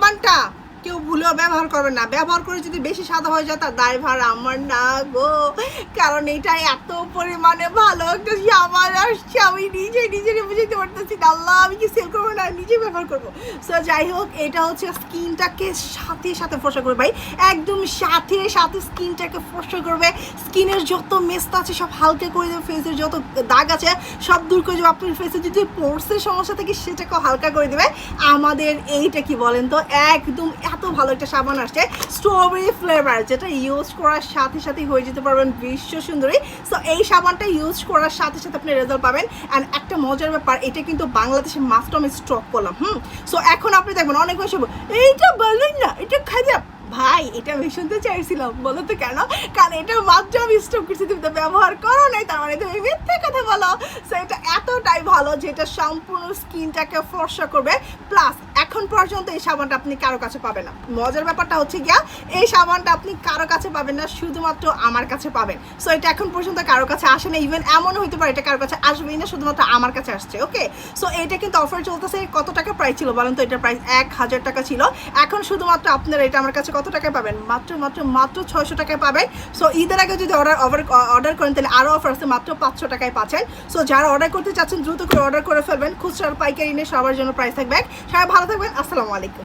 সাবানটা কেউ ভুলেও ব্যবহার করবে না, ব্যবহার করে যদি বেশি সাদা হয়ে যায় তার দায়ভার আমার না গো, কারণ এটা এত পরিমাণে ভালো একটা সাবান আসছে, আমি নিজেরই বুঝতে পারতেছি না। আল্লাহ, আমি কি সেল করবো না, নিজে ব্যবহার করবো। সো যাই হোক, এটা হচ্ছে স্কিনটাকে সাথে সাথে ফর্সা করবে ভাই, একদম সাথে সাথে স্কিনটাকে ফর্সা করবে, স্কিনের যত মেস্তা আছে সব হালকা করে দেবে, ফেসের যত দাগ আছে সব দূর করে দেবে, আপনার ফেসে যদি পোর্সের সমস্যা থাকে সেটাকেও হালকা করে দেবে। আমাদের এইটা কি বলেন তো, একদম এত ভালো একটা সাবান আসছে স্ট্রবেরি ফ্লেভার, যেটা ইউজ করার সাথে সাথে হয়ে যেতে পারবেন বিশ্ব সুন্দরী। সো এই সাবানটা ইউজ করার সাথে সাথে আপনি রেজাল্ট পাবেন। অ্যান্ড একটা মজার ব্যাপার, এটা কিন্তু বাংলাদেশে মাত্র আমি স্টক করলাম। সো এখন আপনি দেখবেন অনেক বেশি এইটা বলেন না, এটা খারাপ ভাই, এটা আমি শুনতে চাইছিলাম, বলো তো কেন? কারণ এটা মাত্র আমি স্টক করছি, তুমি তো ব্যবহার করো নাই, তার মানে তুমি মিথ্যে কথা বলো। সো এটা এতটাই ভালো যে এটা সম্পূর্ণ স্কিনটাকে ফর্সা করবে। প্লাস এখন পর্যন্ত এই সাবানটা আপনি কারো কাছে পাবেন না। মজার ব্যাপারটা হচ্ছে গিয়া, এই সাবানটা আপনি কারো কাছে পাবেন না, শুধুমাত্র আমার কাছে পাবেন। সো এটা এখন পর্যন্ত কারো কাছে আসে না, ইভেন এমনও হতে পারে এটা কারো কাছে আসবেই না, শুধুমাত্র আমার কাছে আসছে। ওকে, সো এটা কিন্তু অফার চলতেছে। কত টাকা প্রাইস ছিল বলেন তো? এটার প্রাইস 1000 টাকা ছিল। এখন শুধুমাত্র আপনারা এটা আমার কাছে কত টাকায় পাবেন? মাত্র 600 টাকায় পাবেন। সো ঈদের আগে যদি অর্ডার করেন তাহলে আরও অফার আছে, মাত্র 500 টাকায় পাচ্ছেন। সো যারা অর্ডার করতে চাচ্ছেন দ্রুত করে অর্ডার করে ফেলবেন, খুচরা পাইকারি নিয়ে সবার জন্য প্রাইস থাকবে। সবাই ভালো থাকবেন, আসসালামু আলাইকুম।